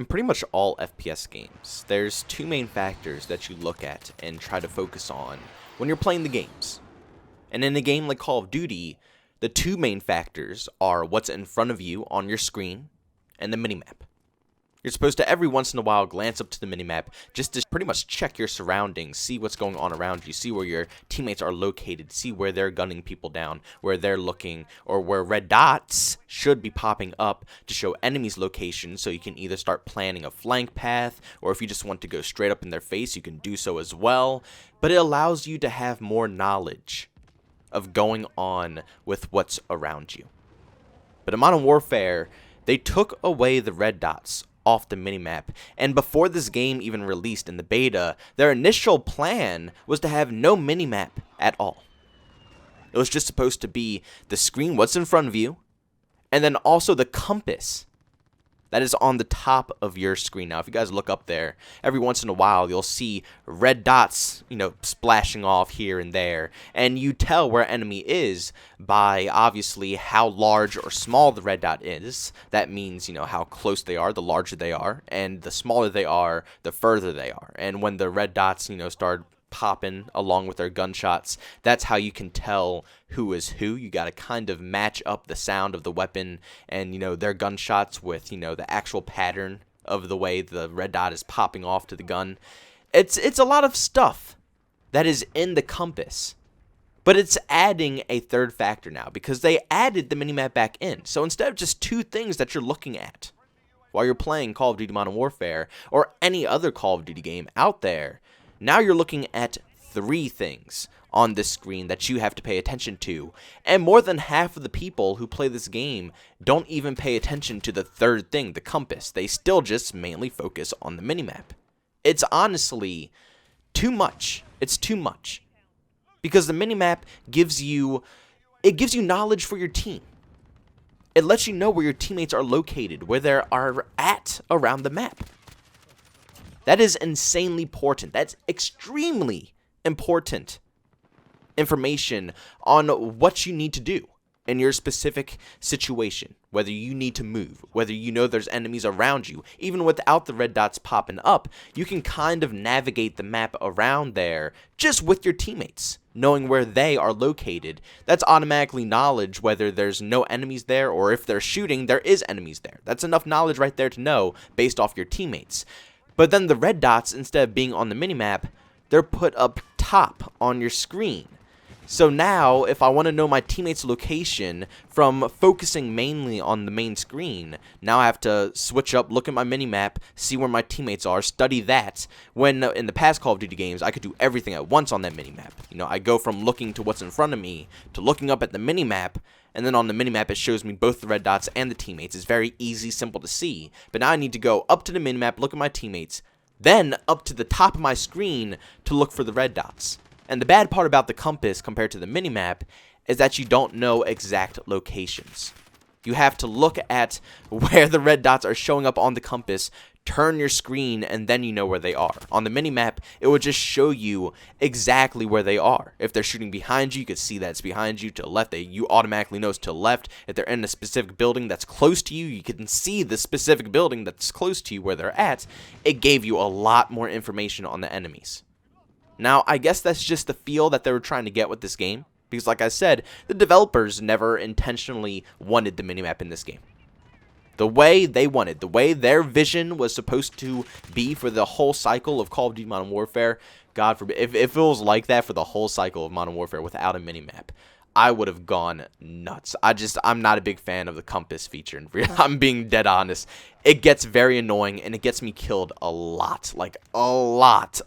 In pretty much all FPS games, there's two main factors that you look at and try to focus on when you're playing the games. And in a game like Call of Duty, the two main factors are what's in front of you on your screen and the minimap. You're supposed to every once in a while glance up to the minimap just to pretty much check your surroundings, see what's going on around you, see where your teammates are located, see where they're gunning people down, where they're looking, or where red dots should be popping up to show enemies' location, so you can either start planning a flank path, or if you just want to go straight up in their face, you can do so as well. But it allows you to have more knowledge of going on with what's around you. But in Modern Warfare, they took away the red dots off the minimap, and before this game even released in the beta, their initial plan was to have no minimap at all. It was just supposed to be the screen, what's in front of you, and then also the compass that is on the top of your screen. Now, if you guys look up there, every once in a while, you'll see red dots, splashing off here and there. And you tell where enemy is by, obviously, how large or small the red dot is. That means, how close they are, the larger they are. And the smaller they are, the further they are. And when the red dots, start popping along with their gunshots, that's how you can tell who is who. You got to kind of match up the sound of the weapon and their gunshots with the actual pattern of the way the red dot is popping off to the gun. It's a lot of stuff that is in the compass, but it's adding a third factor now because they added the minimap back in. So instead of just two things that you're looking at while you're playing Call of Duty Modern Warfare or any other Call of Duty game out there, now you're looking at three things on this screen that you have to pay attention to. And more than half of the people who play this game don't even pay attention to the third thing, the compass. They still just mainly focus on the minimap. It's honestly too much. It's too much. Because the minimap gives you knowledge for your team. It lets you know where your teammates are located, where they are at around the map. That is insanely important. That's extremely important information on what you need to do in your specific situation. Whether you need to move, whether there's enemies around you. Even without the red dots popping up, you can kind of navigate the map around there just with your teammates, knowing where they are located. That's automatically knowledge whether there's no enemies there or if they're shooting, there is enemies there. That's enough knowledge right there to know based off your teammates. But then the red dots, instead of being on the minimap, they're put up top on your screen. So now, if I want to know my teammate's location from focusing mainly on the main screen, now I have to switch up, look at my minimap, see where my teammates are, study that. When in the past Call of Duty games, I could do everything at once on that minimap. I go from looking to what's in front of me to looking up at the minimap, and then on the minimap it shows me both the red dots and the teammates. It's very easy, simple to see. But now I need to go up to the minimap, look at my teammates, then up to the top of my screen to look for the red dots. And the bad part about the compass compared to the minimap is that you don't know exact locations. You have to look at where the red dots are showing up on the compass, turn your screen, and then you know where they are. On the minimap, it will just show you exactly where they are. If they're shooting behind you, you can see that it's behind you. To the left, you automatically know it's to the left. If they're in a specific building that's close to you, you can see the specific building that's close to you where they're at. It gave you a lot more information on the enemies. Now, I guess that's just the feel that they were trying to get with this game. Because like I said, the developers never intentionally wanted the minimap in this game. The way they wanted, the way their vision was supposed to be for the whole cycle of Call of Duty Modern Warfare, God forbid, if it was like that for the whole cycle of Modern Warfare without a minimap, I would have gone nuts. I'm not a big fan of the compass feature. And I'm being dead honest. It gets very annoying and it gets me killed a lot. Like a lot.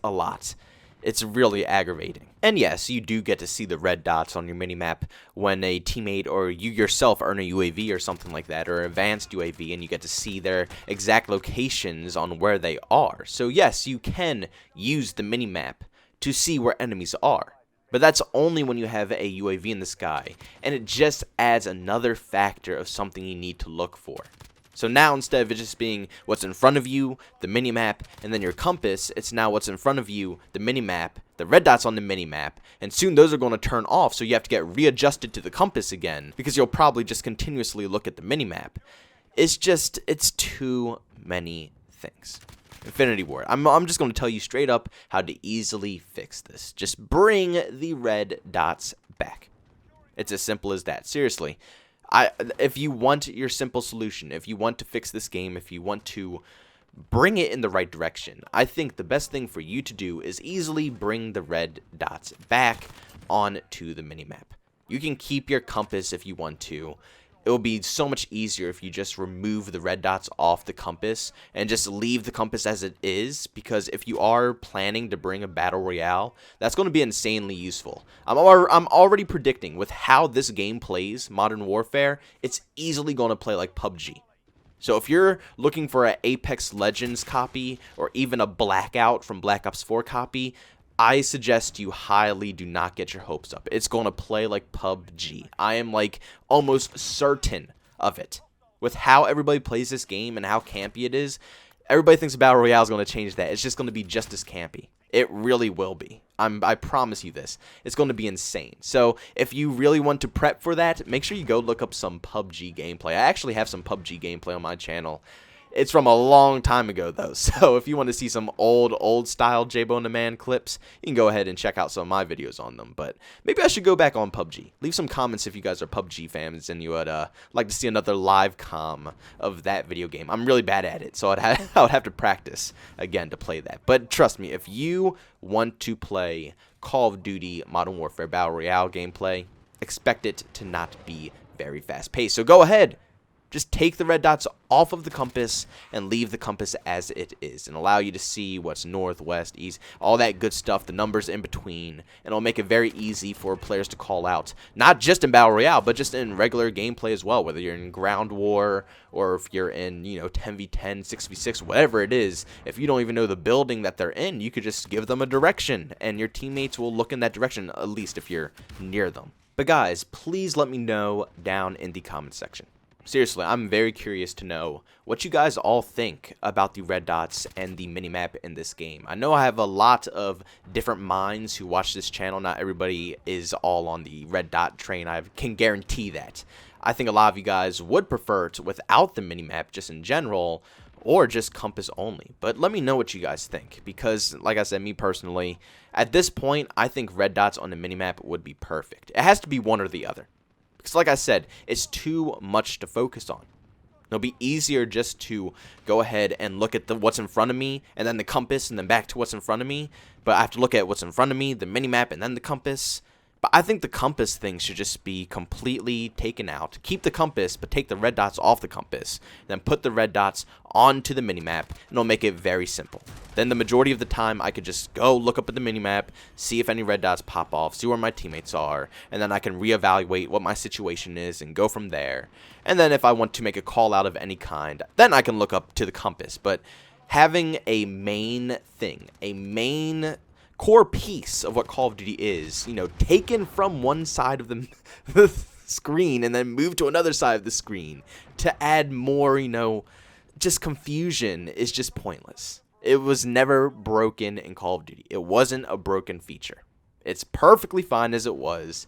It's really aggravating. And yes, you do get to see the red dots on your minimap when a teammate or you yourself earn a UAV or something like that, or advanced UAV, and you get to see their exact locations on where they are. So yes, you can use the minimap to see where enemies are. But that's only when you have a UAV in the sky, and it just adds another factor of something you need to look for. So now, instead of it just being what's in front of you, the minimap, and then your compass, it's now what's in front of you, the minimap, the red dots on the minimap, and soon those are going to turn off, so you have to get readjusted to the compass again, because you'll probably just continuously look at the minimap. It's too many things. Infinity Ward. I'm just going to tell you straight up how to easily fix this. Just bring the red dots back. It's as simple as that. Seriously. If you want your simple solution, if you want to fix this game, if you want to bring it in the right direction, I think the best thing for you to do is easily bring the red dots back onto the minimap. You can keep your compass if you want to. It will be so much easier if you just remove the red dots off the compass and just leave the compass as it is, because if you are planning to bring a battle royale, that's going to be insanely useful. I'm already predicting with how this game plays, Modern Warfare, it's easily going to play like PUBG. So if you're looking for an Apex Legends copy or even a Blackout from Black Ops 4 copy, I suggest you highly do not get your hopes up. It's going to play like PUBG. I am like almost certain of it. With how everybody plays this game and how campy it is, everybody thinks Battle Royale is going to change that. It's just going to be just as campy. It really will be. I promise you this. It's going to be insane. So if you really want to prep for that, make sure you go look up some PUBG gameplay. I actually have some PUBG gameplay on my channel. It's from a long time ago, though, so if you want to see some old-style JbowenDaMan clips, you can go ahead and check out some of my videos on them, but maybe I should go back on PUBG. Leave some comments if you guys are PUBG fans and you would like to see another live comm of that video game. I'm really bad at it, so I would have to practice, again, to play that. But trust me, if you want to play Call of Duty Modern Warfare Battle Royale gameplay, expect it to not be very fast-paced, so go ahead. Just take the red dots off of the compass and leave the compass as it is and allow you to see what's north, west, east, all that good stuff, the numbers in between. And it'll make it very easy for players to call out, not just in Battle Royale, but just in regular gameplay as well, whether you're in Ground War or if you're in, 10v10, 6v6, whatever it is. If you don't even know the building that they're in, you could just give them a direction and your teammates will look in that direction, at least if you're near them. But guys, please let me know down in the comment section. Seriously, I'm very curious to know what you guys all think about the red dots and the minimap in this game. I know I have a lot of different minds who watch this channel. Not everybody is all on the red dot train. I can guarantee that. I think a lot of you guys would prefer it without the minimap just in general, or just compass only. But let me know what you guys think, because like I said, me personally, at this point, I think red dots on the minimap would be perfect. It has to be one or the other. Because like I said, it's too much to focus on. It'll be easier just to go ahead and look at what's in front of me, and then the compass, and then back to what's in front of me. But I have to look at what's in front of me, the minimap, and then the compass. But I think the compass thing should just be completely taken out. Keep the compass, but take the red dots off the compass. Then put the red dots onto the minimap, and it'll make it very simple. Then the majority of the time, I could just go look up at the minimap, see if any red dots pop off, see where my teammates are, and then I can reevaluate what my situation is and go from there. And then if I want to make a call out of any kind, then I can look up to the compass. But having a main thing, a main core piece of what Call of Duty is, taken from one side of the screen and then moved to another side of the screen to add more, just confusion is just pointless. It was never broken in Call of Duty. It wasn't a broken feature. It's perfectly fine as it was.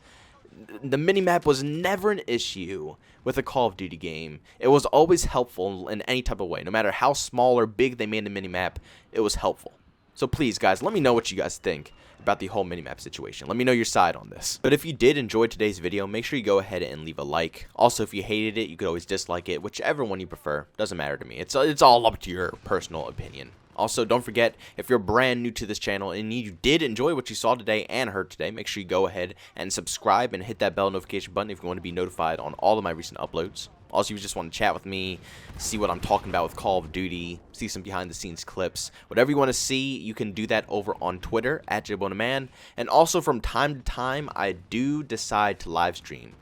The minimap was never an issue with a Call of Duty game. It was always helpful in any type of way. No matter how small or big they made the minimap, it was helpful. So please, guys, let me know what you guys think about the whole minimap situation. Let me know your side on this. But if you did enjoy today's video, make sure you go ahead and leave a like. Also, if you hated it, you could always dislike it, whichever one you prefer. Doesn't matter to me. It's all up to your personal opinion. Also, don't forget, if you're brand new to this channel and you did enjoy what you saw today and heard today, make sure you go ahead and subscribe and hit that bell notification button if you want to be notified on all of my recent uploads. Also, if you just want to chat with me, see what I'm talking about with Call of Duty, see some behind-the-scenes clips, whatever you want to see, you can do that over on Twitter, at JbowenDaMan. And also, from time to time, I do decide to live stream.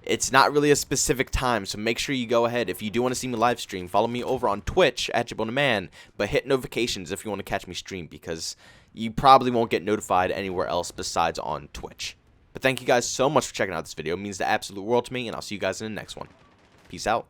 It's not really a specific time, so make sure you go ahead. If you do want to see me live stream, follow me over on Twitch, at JbowenDaMan, but hit notifications if you want to catch me stream, because you probably won't get notified anywhere else besides on Twitch. But thank you guys so much for checking out this video. It means the absolute world to me, and I'll see you guys in the next one. Peace out.